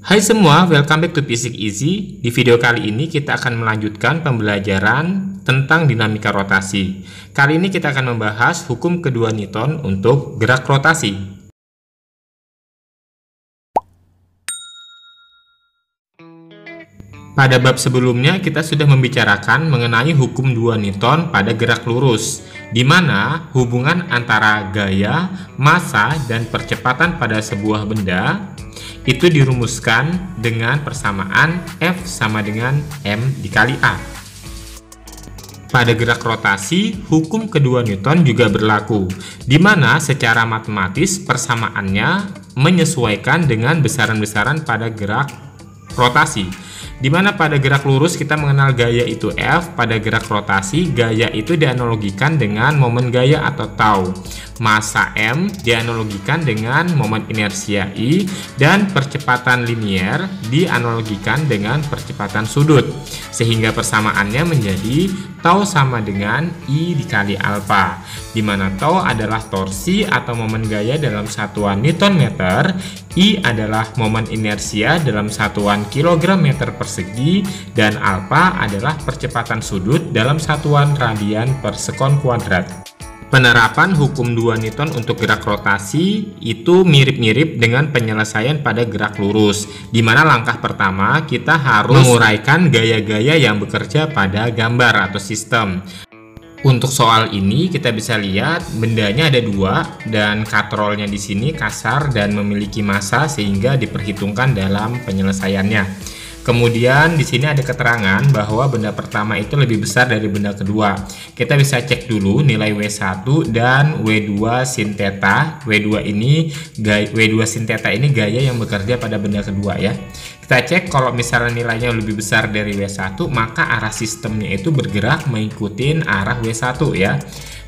Hai semua, welcome back to Physics Easy. Di video kali ini kita akan melanjutkan pembelajaran tentang dinamika rotasi. Kali ini kita akan membahas hukum kedua Newton untuk gerak rotasi. Pada bab sebelumnya kita sudah membicarakan mengenai hukum 2 Newton pada gerak lurus, di mana hubungan antara gaya, massa, dan percepatan pada sebuah benda itu dirumuskan dengan persamaan F sama dengan M dikali A. Pada gerak rotasi, hukum kedua Newton juga berlaku, di mana secara matematis persamaannya menyesuaikan dengan besaran-besaran pada gerak rotasi. Di mana pada gerak lurus kita mengenal gaya itu F, pada gerak rotasi gaya itu dianalogikan dengan momen gaya atau tau. Massa M dianalogikan dengan momen inersia I, dan percepatan linier dianalogikan dengan percepatan sudut. Sehingga persamaannya menjadi tau sama dengan I dikali alfa, di mana tau adalah torsi atau momen gaya dalam satuan Newton meter, I adalah momen inersia dalam satuan kilogram meter persegi, dan alfa adalah percepatan sudut dalam satuan radian per sekon kuadrat. Penerapan hukum 2 Newton untuk gerak rotasi itu mirip-mirip dengan penyelesaian pada gerak lurus, di mana langkah pertama kita harus menguraikan gaya-gaya yang bekerja pada gambar atau sistem. Untuk soal ini kita bisa lihat bendanya ada dua, dan katrolnya di sini kasar dan memiliki massa sehingga diperhitungkan dalam penyelesaiannya. Kemudian di sini ada keterangan bahwa benda pertama itu lebih besar dari benda kedua. Kita bisa cek dulu nilai W1 dan W2 sin theta. W2 sin theta ini gaya yang bekerja pada benda kedua ya. Kita cek kalau misalnya nilainya lebih besar dari W1, maka arah sistemnya itu bergerak mengikuti arah W1 ya.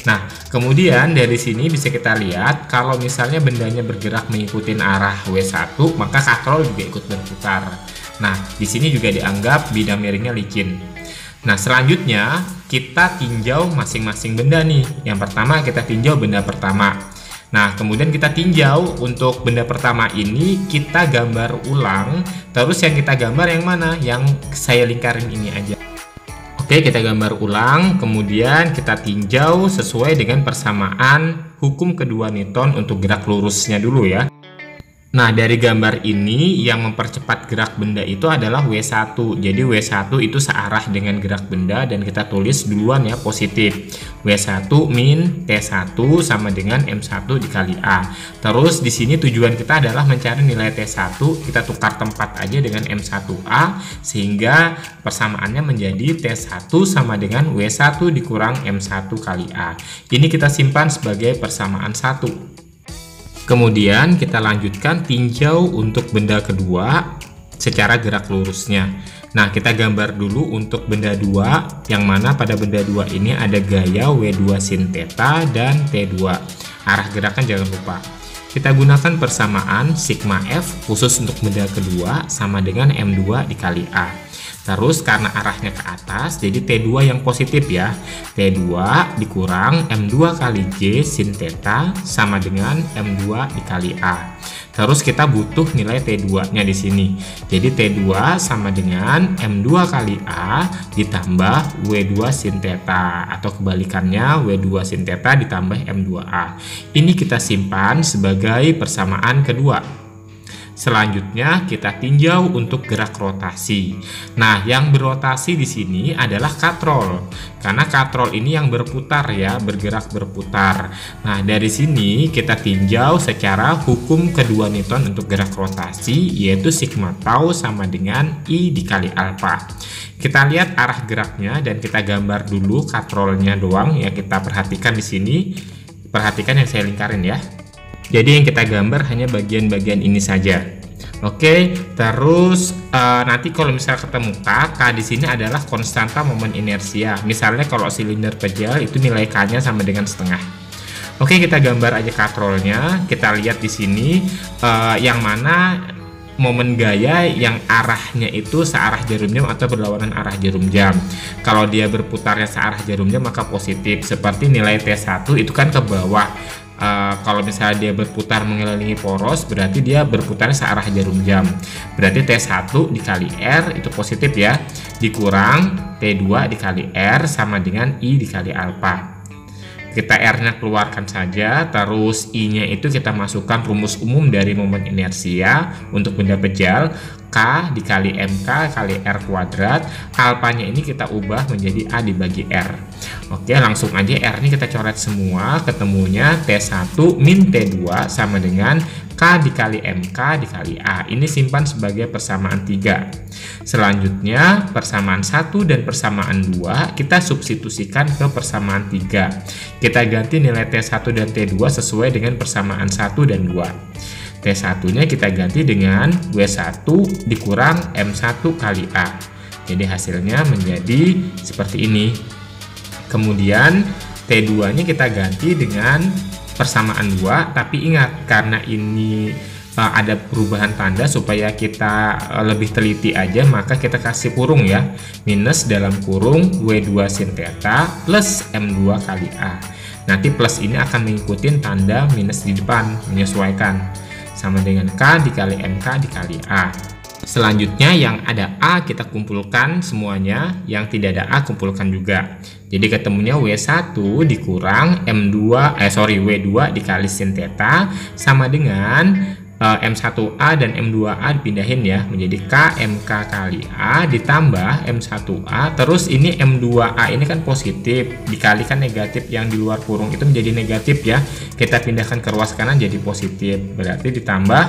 Nah, kemudian dari sini bisa kita lihat kalau misalnya bendanya bergerak mengikuti arah W1, maka katrol juga ikut berputar. Nah, di sini juga dianggap bidang miringnya licin. Nah, selanjutnya kita tinjau masing-masing benda nih. Yang pertama kita tinjau benda pertama. Nah, kemudian kita tinjau untuk benda pertama ini kita gambar ulang. Terus yang kita gambar yang mana? Yang saya lingkarin ini aja. Oke, kita gambar ulang. Kemudian kita tinjau sesuai dengan persamaan hukum kedua Newton untuk gerak lurusnya dulu ya. Nah, dari gambar ini yang mempercepat gerak benda itu adalah W1. Jadi W1 itu searah dengan gerak benda, dan kita tulis duluan ya positif. W1 min T1 sama dengan M1 dikali A. Terus di sini tujuan kita adalah mencari nilai T1, kita tukar tempat aja dengan M1A sehingga persamaannya menjadi T1 sama dengan W1 dikurang M1 kali A. Ini kita simpan sebagai persamaan 1. Kemudian kita lanjutkan tinjau untuk benda kedua secara gerak lurusnya. Nah, kita gambar dulu untuk benda 2, yang mana pada benda 2 ini ada gaya W2 sin theta dan T2. Arah gerakan jangan lupa. Kita gunakan persamaan sigma F khusus untuk benda kedua sama dengan M2 dikali A. Terus karena arahnya ke atas, jadi T2 yang positif ya. T2 dikurang M2 kali J sin theta sama dengan M2 dikali A. Terus kita butuh nilai T2-nya di sini. Jadi T2 sama dengan M2 kali A ditambah W2 sin theta, atau kebalikannya W2 sin theta ditambah M2A. Ini kita simpan sebagai persamaan kedua. Selanjutnya kita tinjau untuk gerak rotasi. Nah, yang berotasi di sini adalah katrol. Karena katrol ini yang berputar ya, bergerak berputar. Nah, dari sini kita tinjau secara hukum kedua Newton untuk gerak rotasi, yaitu sigma tau sama dengan I dikali alfa. Kita lihat arah geraknya dan kita gambar dulu katrolnya doang ya, kita perhatikan di sini. Perhatikan yang saya lingkarin ya. Jadi yang kita gambar hanya bagian-bagian ini saja. Oke, terus nanti kalau misalnya ketemu K di sini adalah konstanta momen inersia. Misalnya kalau silinder pejal itu nilai K-nya sama dengan setengah. Oke, kita gambar aja katrolnya. Kita lihat di sini yang mana momen gaya yang arahnya itu searah jarum jam atau berlawanan arah jarum jam. Kalau dia berputarnya searah jarum jam maka positif. Seperti nilai T1 itu kan ke bawah. kalau misalnya dia berputar mengelilingi poros, berarti dia berputar searah jarum jam. Berarti T1 dikali R itu positif ya, dikurang T2 dikali R sama dengan I dikali alfa. Kita R-nya keluarkan saja, terus I-nya itu kita masukkan rumus umum dari momen inersia untuk benda pejal, K dikali MK kali R kuadrat, alfanya ini kita ubah menjadi A dibagi R. Oke, langsung aja R ini kita coret semua, ketemunya T1 min T2 sama dengan K dikali MK dikali A. Ini simpan sebagai persamaan 3. Selanjutnya persamaan 1 dan persamaan 2 kita substitusikan ke persamaan 3. Kita ganti nilai T1 dan T2 sesuai dengan persamaan 1 dan 2. T1 nya kita ganti dengan W1 dikurang M1 kali A. Jadi hasilnya menjadi seperti ini. Kemudian T2 nya kita ganti dengan persamaan 2, tapi ingat karena ini ada perubahan tanda supaya kita lebih teliti aja, maka kita kasih kurung ya, minus dalam kurung W2 sin theta plus M2 kali A. Nanti plus ini akan mengikuti tanda minus di depan, menyesuaikan, sama dengan K dikali MK dikali A. Selanjutnya yang ada A kita kumpulkan semuanya, yang tidak ada A kumpulkan juga. Jadi ketemunya W1 dikurang W2 dikali sin theta sama dengan M1A dan M2A dipindahin ya, menjadi KMK kali A ditambah M1A, terus ini M2A ini kan positif dikalikan negatif yang di luar kurung itu menjadi negatif ya, kita pindahkan ke ruas kanan jadi positif, berarti ditambah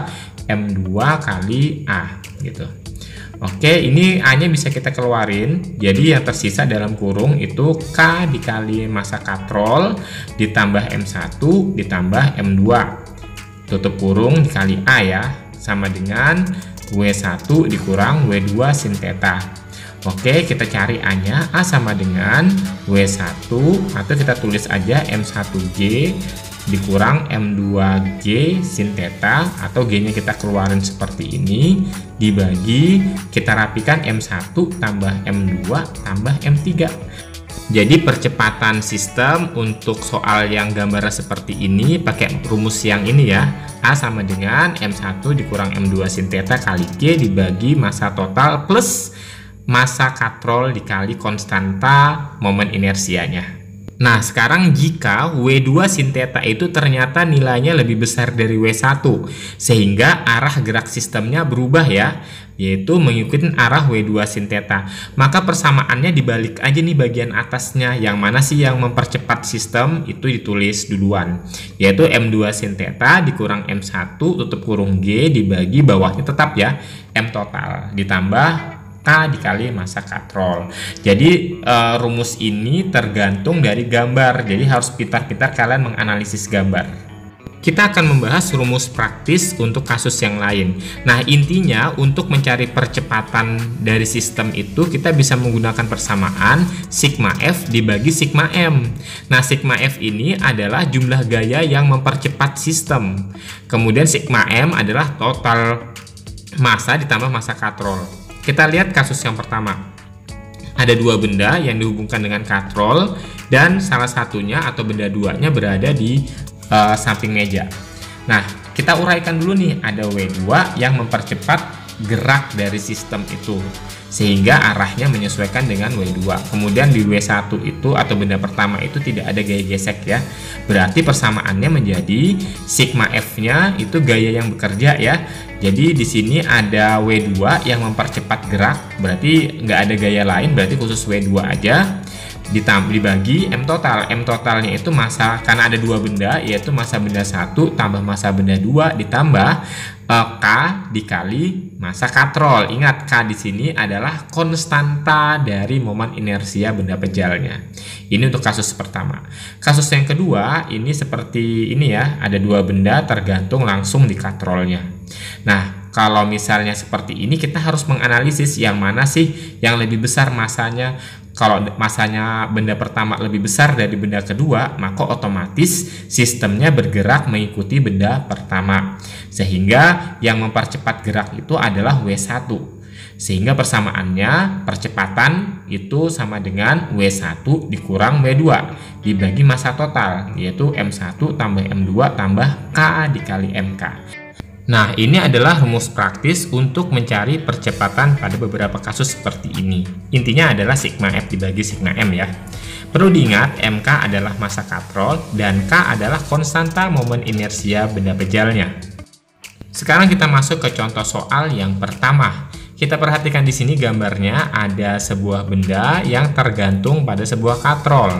M2 kali A gitu. Oke, ini A nya bisa kita keluarin, jadi yang tersisa dalam kurung itu K dikali massa katrol ditambah M1 ditambah M2 tutup kurung dikali A ya, sama dengan W1 dikurang W2 sin theta. Oke, kita cari A nya, A sama dengan W1 atau kita tulis aja M1G dikurang M2G sin theta, atau G nya kita keluarin seperti ini, dibagi kita rapikan M1 tambah M2 tambah M3. Jadi percepatan sistem untuk soal yang gambarnya seperti ini pakai rumus yang ini ya, A sama dengan M1 dikurang M2 sin theta kali G dibagi massa total plus massa katrol dikali konstanta momen inersianya. Nah, sekarang jika W2 sin theta itu ternyata nilainya lebih besar dari W1, sehingga arah gerak sistemnya berubah ya, yaitu mengikuti arah W2 sin theta, maka persamaannya dibalik aja nih bagian atasnya, yang mana sih yang mempercepat sistem itu ditulis duluan, yaitu M2 sin theta dikurang M1 tutup kurung G dibagi bawahnya tetap ya M total ditambah K dikali massa katrol. Jadi rumus ini tergantung dari gambar, jadi harus pintar-pintar kalian menganalisis gambar. Kita akan membahas rumus praktis untuk kasus yang lain. Nah, intinya untuk mencari percepatan dari sistem itu kita bisa menggunakan persamaan sigma F dibagi sigma M. Nah, sigma F ini adalah jumlah gaya yang mempercepat sistem. Kemudian sigma M adalah total massa ditambah massa katrol. Kita lihat kasus yang pertama. Ada dua benda yang dihubungkan dengan katrol dan salah satunya atau benda duanya berada di samping meja. Nah, kita uraikan dulu nih, ada W2 yang mempercepat gerak dari sistem itu sehingga arahnya menyesuaikan dengan W2. Kemudian di W1 itu atau benda pertama itu tidak ada gaya gesek ya. Berarti persamaannya menjadi sigma F-nya itu gaya yang bekerja ya. Jadi di sini ada W2 yang mempercepat gerak, berarti nggak ada gaya lain, berarti khusus W2 aja. Dibagi M total. M totalnya itu massa, karena ada dua benda, yaitu massa benda 1 tambah massa benda 2 ditambah K dikali massa katrol. Ingat, K di sini adalah konstanta dari momen inersia benda pejalnya. Ini untuk kasus pertama. Kasus yang kedua ini seperti ini ya, ada dua benda tergantung langsung di katrolnya. Nah, kalau misalnya seperti ini kita harus menganalisis yang mana sih yang lebih besar massanya. Kalau massanya benda pertama lebih besar dari benda kedua, maka otomatis sistemnya bergerak mengikuti benda pertama. Sehingga yang mempercepat gerak itu adalah W1. Sehingga persamaannya percepatan itu sama dengan W1 dikurang W2 dibagi massa total, yaitu M1 tambah M2 tambah K dikali MK. Nah, ini adalah rumus praktis untuk mencari percepatan pada beberapa kasus seperti ini. Intinya adalah sigma F dibagi sigma M ya. Perlu diingat, MK adalah massa katrol dan K adalah konstanta momen inersia benda pejalnya. Sekarang kita masuk ke contoh soal yang pertama. Kita perhatikan di sini gambarnya ada sebuah benda yang tergantung pada sebuah katrol,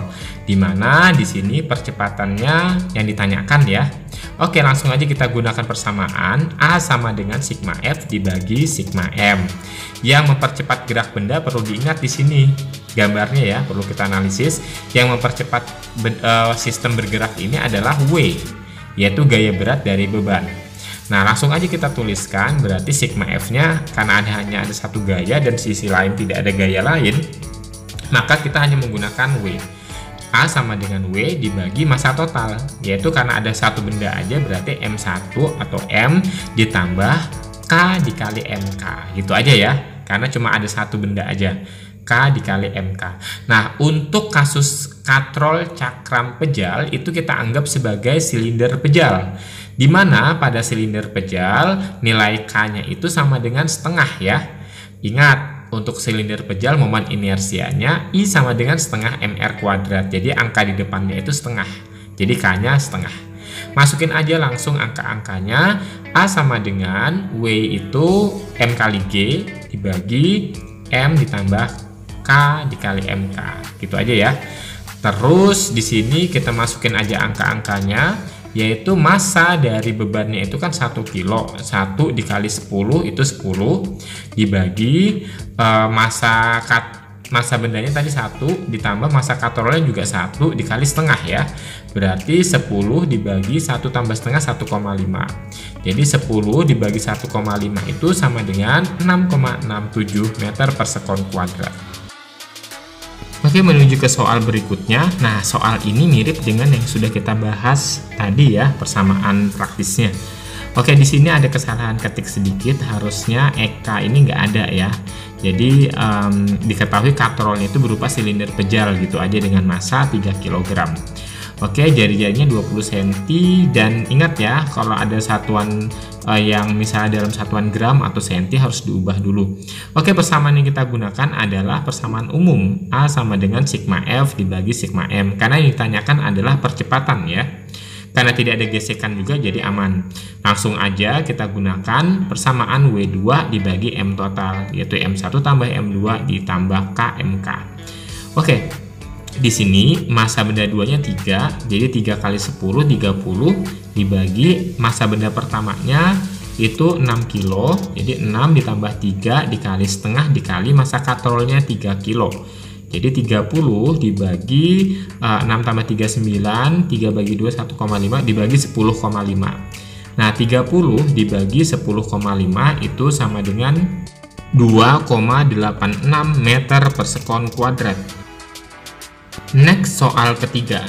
di mana di sini percepatannya yang ditanyakan ya. Oke, langsung aja kita gunakan persamaan A sama dengan sigma F dibagi sigma M. Yang mempercepat gerak benda perlu diingat di sini gambarnya ya, perlu kita analisis. Yang mempercepat sistem bergerak ini adalah W, yaitu gaya berat dari beban. Nah, langsung aja kita tuliskan, berarti sigma F-nya karena hanya ada satu gaya dan sisi lain tidak ada gaya lain, maka kita hanya menggunakan W. A sama dengan W dibagi massa total, yaitu karena ada satu benda aja berarti M1 atau M ditambah K dikali MK, gitu aja ya, karena cuma ada satu benda aja, K dikali MK. Nah, untuk kasus katrol cakram pejal itu kita anggap sebagai silinder pejal, di mana pada silinder pejal nilai K-nya itu sama dengan setengah ya. Ingat, untuk silinder pejal momen inersianya I sama dengan setengah mr kuadrat. Jadi angka di depannya itu setengah. Jadi K-nya setengah. Masukin aja langsung angka-angkanya. A sama dengan W itu M kali G dibagi M ditambah K dikali MK. Gitu aja ya. Terus di sini kita masukin aja angka-angkanya, yaitu massa dari bebannya itu kan 1 kilo, 1 dikali 10 itu 10 dibagi massa bendanya tadi 1 ditambah massa katrolnya juga 1 dikali setengah ya, berarti 10 dibagi 1 tambah setengah 1,5. Jadi 10 dibagi 1,5 itu sama dengan 6,67 meter per sekon kuadrat. Oke, menuju ke soal berikutnya. Nah, soal ini mirip dengan yang sudah kita bahas tadi ya, persamaan praktisnya. Oke, di sini ada kesalahan ketik sedikit, harusnya EK ini nggak ada ya. Jadi diketahui katrolnya itu berupa silinder pejal gitu aja dengan massa 3 kg. Oke, jari-jarinya 20 cm dan ingat ya, kalau ada satuan yang misalnya dalam satuan gram atau senti harus diubah dulu. Oke, persamaan yang kita gunakan adalah persamaan umum A sama dengan sigma F dibagi sigma M, karena yang ditanyakan adalah percepatan ya. Karena tidak ada gesekan juga jadi aman. Langsung aja kita gunakan persamaan W2 dibagi M total, yaitu M1 tambah M2 ditambah KMK. Oke. Di sini massa benda duanya 3, jadi 3 kali 10 30 dibagi massa benda pertamanya itu 6 kilo, jadi 6 ditambah 3 dikali setengah dikali massa katrolnya 3 kilo. Jadi 30 dibagi 6 tambah 3 9, 3 bagi 2 1,5 dibagi 10,5. Nah, 30 dibagi 10,5 itu sama dengan 2,86 meter per sekon kuadrat. Next, soal ketiga.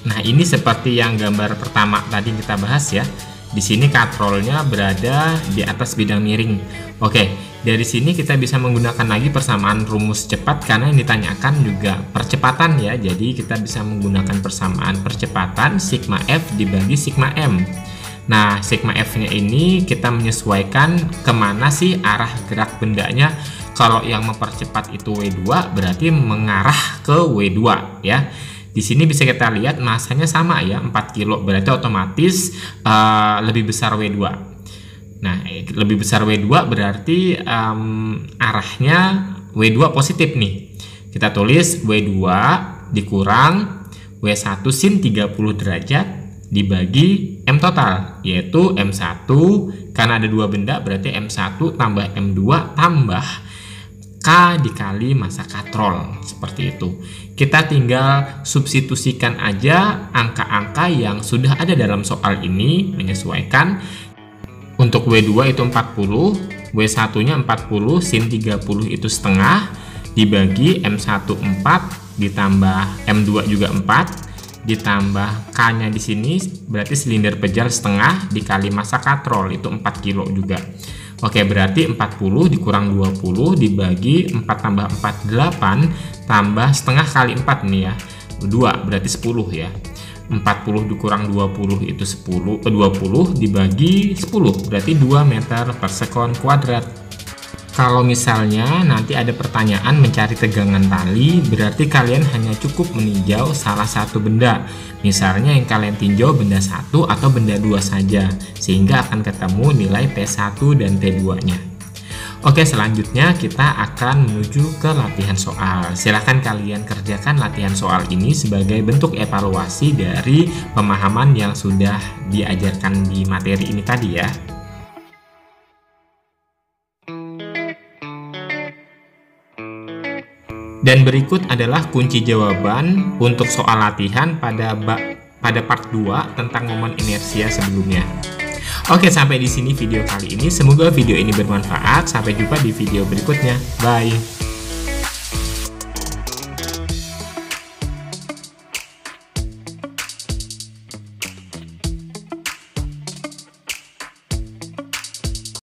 Nah, ini seperti yang gambar pertama tadi kita bahas ya. Di sini katrolnya berada di atas bidang miring. Oke, dari sini kita bisa menggunakan lagi persamaan rumus cepat karena yang ditanyakan juga percepatan ya. Jadi kita bisa menggunakan persamaan percepatan sigma F dibagi sigma M. Nah, sigma F-nya ini kita menyesuaikan kemana sih arah gerak bendanya. Kalau yang mempercepat itu W2 berarti mengarah ke W2 ya. Di sini bisa kita lihat massanya sama ya, 4 kilo, berarti otomatis lebih besar W2. Nah, lebih besar W2 berarti arahnya W2 positif nih. Kita tulis W2 dikurang W1 sin 30 derajat dibagi M total, yaitu M1 karena ada dua benda berarti M1 tambah M2 tambah K dikali massa katrol, seperti itu. Kita tinggal substitusikan aja angka-angka yang sudah ada dalam soal ini, menyesuaikan. Untuk W2 itu 40, W1 nya 40, sin 30 itu setengah, dibagi M1 4, ditambah M2 juga 4, ditambah K nya di sini berarti silinder pejal setengah dikali massa katrol itu 4 kilo juga. Oke, berarti 40 dikurang 20 dibagi 4 tambah 4, 8 tambah setengah kali 4 nih ya. 2 berarti 10 ya. 40 dikurang 20 itu 20 dibagi 10 berarti 2 meter per sekon kuadrat. Kalau misalnya nanti ada pertanyaan mencari tegangan tali, berarti kalian hanya cukup meninjau salah satu benda. Misalnya yang kalian tinjau benda 1 atau benda 2 saja, sehingga akan ketemu nilai T1 dan T2-nya. Oke, selanjutnya kita akan menuju ke latihan soal. Silahkan kalian kerjakan latihan soal ini sebagai bentuk evaluasi dari pemahaman yang sudah diajarkan di materi ini tadi ya. Dan berikut adalah kunci jawaban untuk soal latihan pada part 2 tentang momen inersia sebelumnya. Oke, sampai di sini video kali ini. Semoga video ini bermanfaat. Sampai jumpa di video berikutnya. Bye.